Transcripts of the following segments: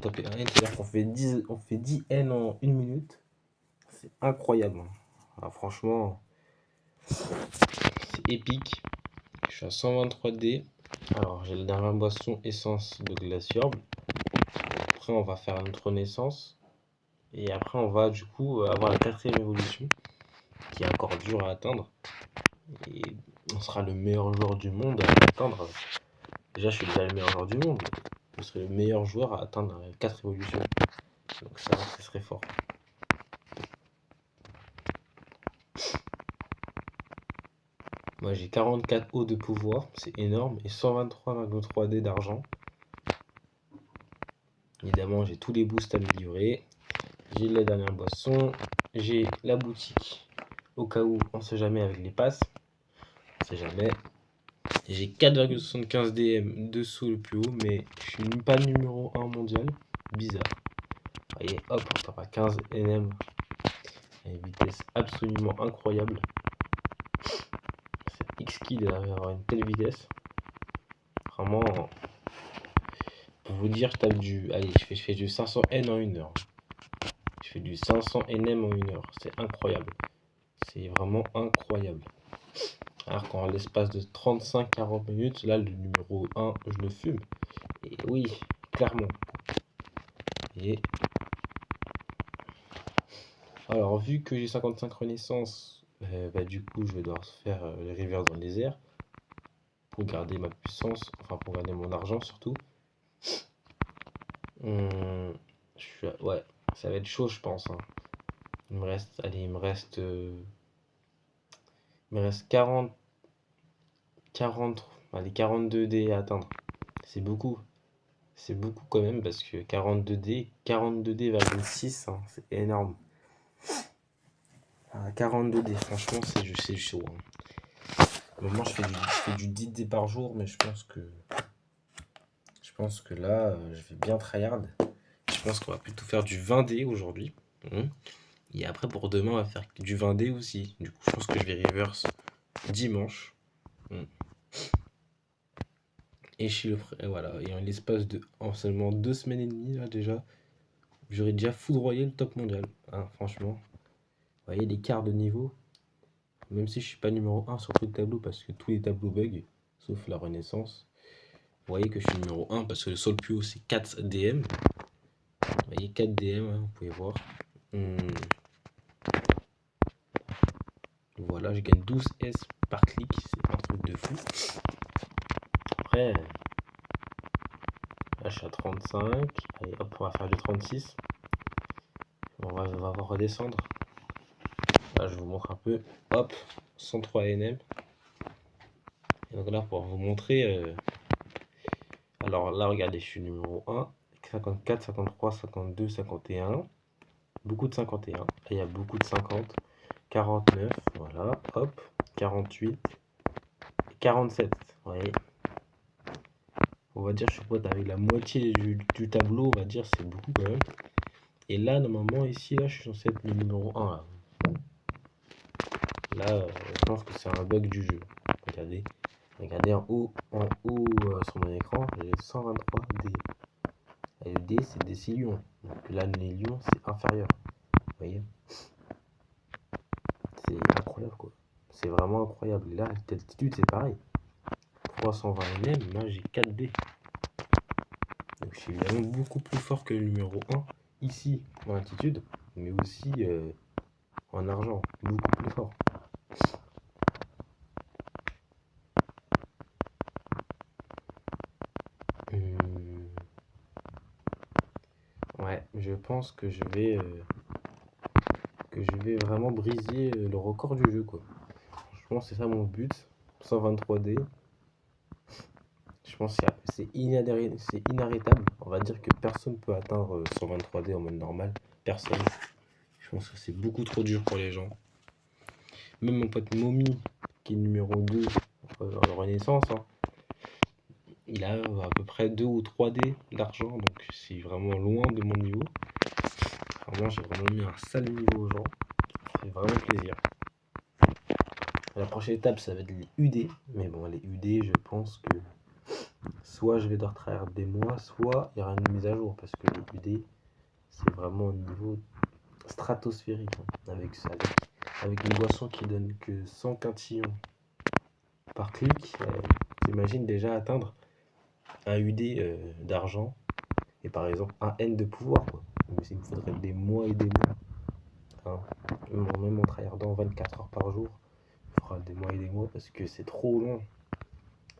Taper un N, c'est-à-dire on fait 10 N en 1 minute. C'est incroyable, hein. Ah, franchement, c'est épique. Je suis à 123D. Alors, j'ai la dernière boisson essence de Glaciorb. Après, on va faire notre naissance. Et après, on va du coup avoir la 4ème évolution, qui est encore dur à atteindre. Et on sera le meilleur joueur du monde à atteindre. Déjà, je suis déjà le meilleur joueur du monde. Je serai le meilleur joueur à atteindre 4 évolutions. Donc ça, ce serait fort. Moi, j'ai 44 O de pouvoir, c'est énorme, et 123,3D d'argent. Évidemment, j'ai tous les boosts améliorés. J'ai la dernière boisson. J'ai la boutique, au cas où, on sait jamais avec les passes. On sait jamais. J'ai 4,75 DM dessous le plus haut, mais je suis pas numéro 1 mondial. Bizarre. Vous voyez, hop, on tape à 15 NM. À une vitesse absolument incroyable. C'est X-Kid d'avoir une telle vitesse. Vraiment, pour vous dire, je tape du. Allez, je fais du 500 N en 1 heure. Je fais du 500 NM en 1 heure. C'est incroyable. C'est vraiment incroyable. Alors qu'en l'espace de 35-40 minutes, là, le numéro 1, je le fume. Et oui, clairement. Et alors, vu que j'ai 55 renaissances, bah, du coup, je vais devoir faire les reverse dans le désert pour garder ma puissance, enfin pour garder mon argent surtout. Ouais, ça va être chaud, je pense, hein. Il me reste, allez, il me reste 40, allez, 42 dés à atteindre. C'est beaucoup. C'est beaucoup quand même parce que 42 dés, 42D,6, hein, c'est énorme. 42 dés, franchement, c'est chaud, hein. Moi, je fais du 10 dés par jour, mais je pense que là, je vais bien tryhard. Je pense qu'on va plutôt faire du 20 dés aujourd'hui. Et après, pour demain, on va faire du 20 dés aussi. Du coup, je pense que je vais reverse dimanche. Et voilà. Et en l'espace de seulement 2 semaines et demie, là, déjà, j'aurais déjà foudroyé le top mondial, hein, franchement. Vous voyez l'écart de niveau. Même si je suis pas numéro 1 sur tout le tableau parce que tous les tableaux bug, sauf la Renaissance. Vous voyez que je suis numéro 1 parce que le sol plus haut c'est 4 DM. Vous voyez 4 DM, hein, vous pouvez voir. Voilà, je gagne 12 S par clic, c'est un truc de fou. Après, là je suis à 35. Allez hop, on va faire du 36. On va redescendre. Là je vous montre un peu. Hop, 103 NM. Et donc là pour vous montrer. Alors là regardez, je suis numéro 1. 54, 53, 52, 51. Beaucoup de 51. Et il y a beaucoup de 50. 49, voilà, hop. 48. 47, vous voyez. On va dire, je suis pote avec la moitié du tableau, on va dire, c'est beaucoup quand même. Et là, normalement, ici, là, je suis censé être le numéro 1. Là, je pense que c'est un bug du jeu. Regardez. Regardez en haut sur mon écran, j'ai 123 D. Et le D, c'est des 6 lions. Donc là, les lions, c'est inférieur. Vous voyez. C'est incroyable, quoi. C'est vraiment incroyable. Et là, l'altitude, c'est pareil. 320 NM, là, j'ai 4 D. Donc, je suis évidemment beaucoup plus fort que le numéro 1, ici, en altitude, mais aussi en argent. Beaucoup plus fort. Ouais, je pense que je vais vraiment briser le record du jeu, quoi. Franchement, c'est ça mon but. 123D. Je pense que c'est inarrêtable. On va dire que personne peut atteindre 123D en mode normal. Personne. Je pense que c'est beaucoup trop dur pour les gens. Même mon pote Momi, qui est numéro 2 en Renaissance, hein, il a à peu près 2 ou 3D d'argent, donc c'est vraiment loin de mon niveau. Vraiment, j'ai vraiment mis un sale niveau aux gens. Ça fait vraiment plaisir. La prochaine étape, ça va être les UD. Mais bon, les UD, je pense que soit je vais devoir travailler des mois, soit il y aura une mise à jour, parce que le UD, c'est vraiment un niveau stratosphérique, hein, avec une boisson qui donne que 100 quintillons par clic. T'imagines déjà atteindre un UD d'argent, et par exemple un N de pouvoir, quoi. Il me faudrait des mois et des mois. Hein. Même en travaillant 24 heures par jour, il faudra des mois et des mois parce que c'est trop long.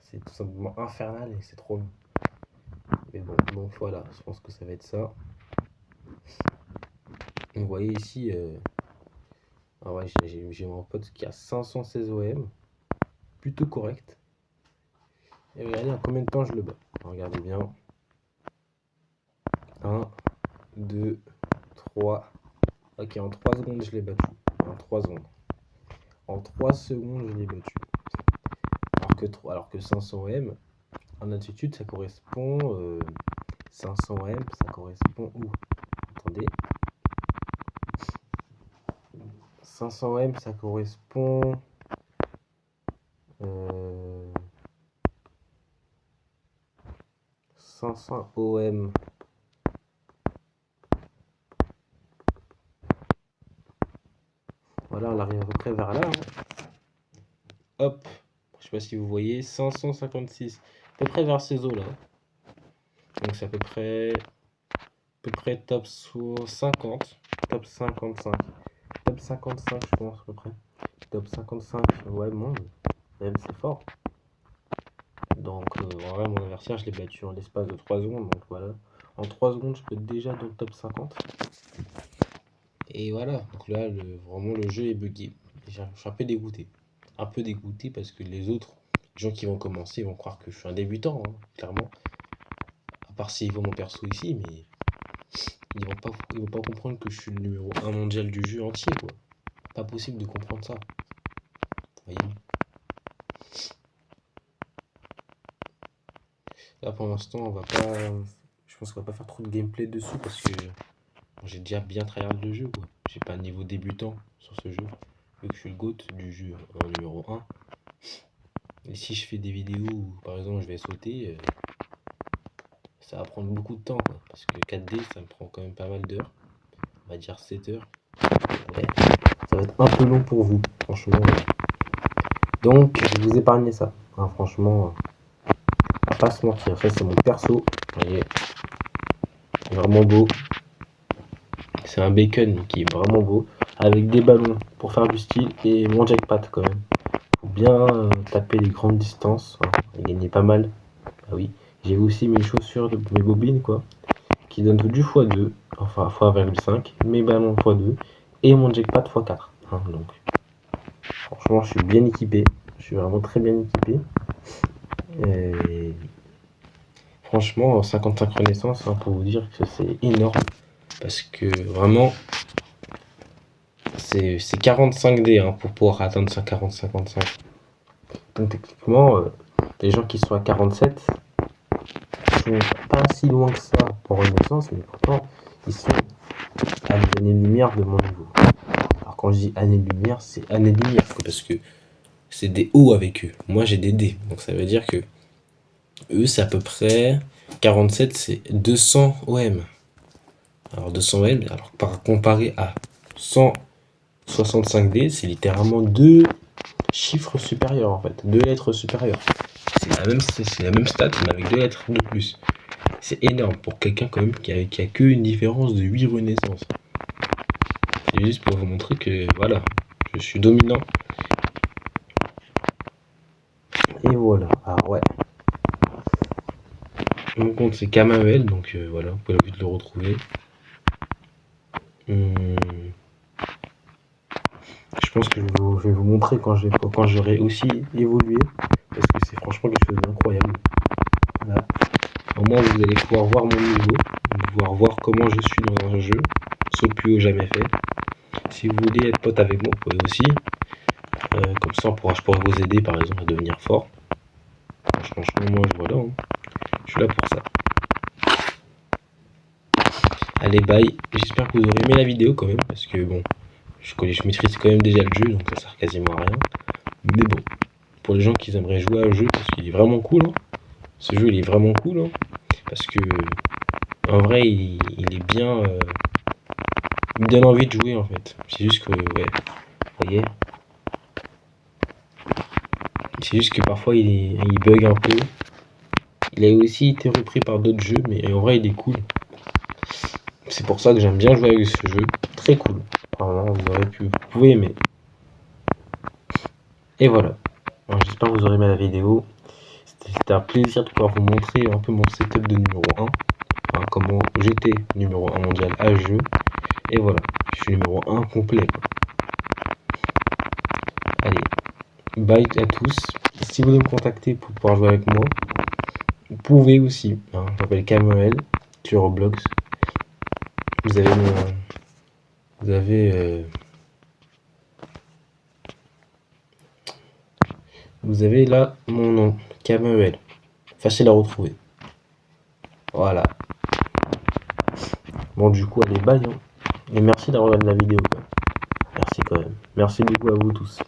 C'est tout simplement infernal et c'est trop long. Mais bon, donc voilà, je pense que ça va être ça. Vous voyez ici, ah ouais, j'ai mon pote qui a 516 OM, plutôt correct. Et regardez en combien de temps je le bats. Regardez bien. 1, 2, 3. Ok, en 3 secondes, je l'ai battu. En 3 secondes. En 3 secondes, je l'ai battu. Alors que 500 M, en altitude, ça correspond. 500 M, ça correspond où? Attendez. 500 M, ça correspond. 500 OM. Voilà, on arrive à peu près vers là. Hein. Hop, je sais pas si vous voyez, 556. À peu près vers ces eaux là. Donc c'est à peu près top 50, top 55. Top 55 je pense à peu près. Top 55, ouais bon, même c'est fort. Donc en vrai mon adversaire je l'ai battu en l'espace de 3 secondes. Donc voilà. En 3 secondes je peux être déjà dans le top 50. Et voilà, donc là vraiment le jeu est buggé. Je suis un peu dégoûté. Un peu dégoûté parce que les autres gens qui vont commencer vont croire que je suis un débutant, hein, clairement. À part s'ils voient mon perso ici, mais ils vont pas comprendre que je suis le numéro 1 mondial du jeu entier, quoi. Pas possible de comprendre ça. Voyez. Là pour l'instant on va pas. Je pense qu'on va pas faire trop de gameplay dessus parce que j'ai déjà bien tryhard le jeu, quoi. J'ai pas un niveau débutant sur ce jeu. Vu que je suis le GOAT du jeu en numéro 1. Et si je fais des vidéos où par exemple je vais sauter, ça va prendre beaucoup de temps, quoi. Parce que 4D ça me prend quand même pas mal d'heures. On va dire 7 heures. Ouais. Ça va être un peu long pour vous, franchement. Donc je vais vous épargner ça. Hein, franchement, on va pas se mentir. Ça c'est mon perso. Vous voyez. Vraiment beau. C'est un bacon qui est vraiment beau. Avec des ballons pour faire du style et mon jackpot quand même. Faut bien taper les grandes distances. Hein, et gagner pas mal. Ah oui. J'ai aussi mes chaussures, mes bobines quoi. Qui donnent du x2. Enfin x1,5. Mes ballons x2. Et mon jackpot x4. Hein, donc franchement je suis bien équipé. Je suis vraiment très bien équipé. Et franchement 55 renaissances hein, pour vous dire que c'est énorme. Parce que vraiment c'est 45D hein, pour pouvoir atteindre 40-55. Donc techniquement, les gens qui sont à 47 sont pas si loin que ça en renaissance, mais pourtant ils sont à des années-lumière de mon niveau. Alors quand je dis années-lumière, c'est années-lumière, parce que c'est des O avec eux. Moi j'ai des D, donc ça veut dire que eux c'est à peu près 47, c'est 200 OM. Alors 200 OM, alors par comparé à 165D, c'est littéralement deux chiffres supérieurs en fait, deux lettres supérieures. C'est la même stat, mais avec deux lettres de plus. C'est énorme pour quelqu'un quand même qui a que une différence de 8 renaissances. C'est juste pour vous montrer que voilà, je suis dominant. Et voilà, ah ouais. Mon compte c'est Kamael, donc voilà, vous pouvez vite le retrouver. Je pense que je vais vous montrer quand j'aurai aussi évolué, parce que c'est franchement quelque chose d'incroyable. Voilà. Au moins vous allez pouvoir voir mon niveau, pouvoir voir comment je suis dans un jeu, saut le plus haut jamais fait. Si vous voulez être pote avec moi, vous pouvez aussi. Comme ça, je pourrais vous aider par exemple à devenir fort. Franchement, moi, voilà, hein. Je suis là pour ça. Allez, bye. J'espère que vous aurez aimé la vidéo quand même, parce que bon, je maîtrise quand même déjà le jeu, donc ça sert quasiment à rien. Mais bon, pour les gens qui aimeraient jouer au jeu, parce qu'il est vraiment cool, hein, Ce jeu il est vraiment cool, hein, parce que en vrai il est bien, il me donne envie de jouer en fait. C'est juste que, ouais, vous voyez, c'est juste que parfois il bug un peu. Il a aussi été repris par d'autres jeux, mais en vrai il est cool. C'est pour ça que j'aime bien jouer avec ce jeu, très cool. Apparemment vous pouvez aimer. Et voilà. Alors, j'espère que vous aurez aimé la vidéo. C'était un plaisir de pouvoir vous montrer un peu mon setup de numéro 1. Enfin, comment j'étais numéro 1 mondial à ce jeu. Et voilà, je suis numéro 1 complet, quoi. Allez, bye à tous. Si vous voulez me contacter pour pouvoir jouer avec moi, vous pouvez aussi. Hein, je m'appelle Kamel sur Roblox. Vous avez mon. Vous avez. Vous avez là mon nom, Kamel. Facile à retrouver. Voilà. Bon, du coup, allez, bye. Hein. Et merci d'avoir regardé la vidéo, quoi. Merci quand même. Merci beaucoup à vous tous.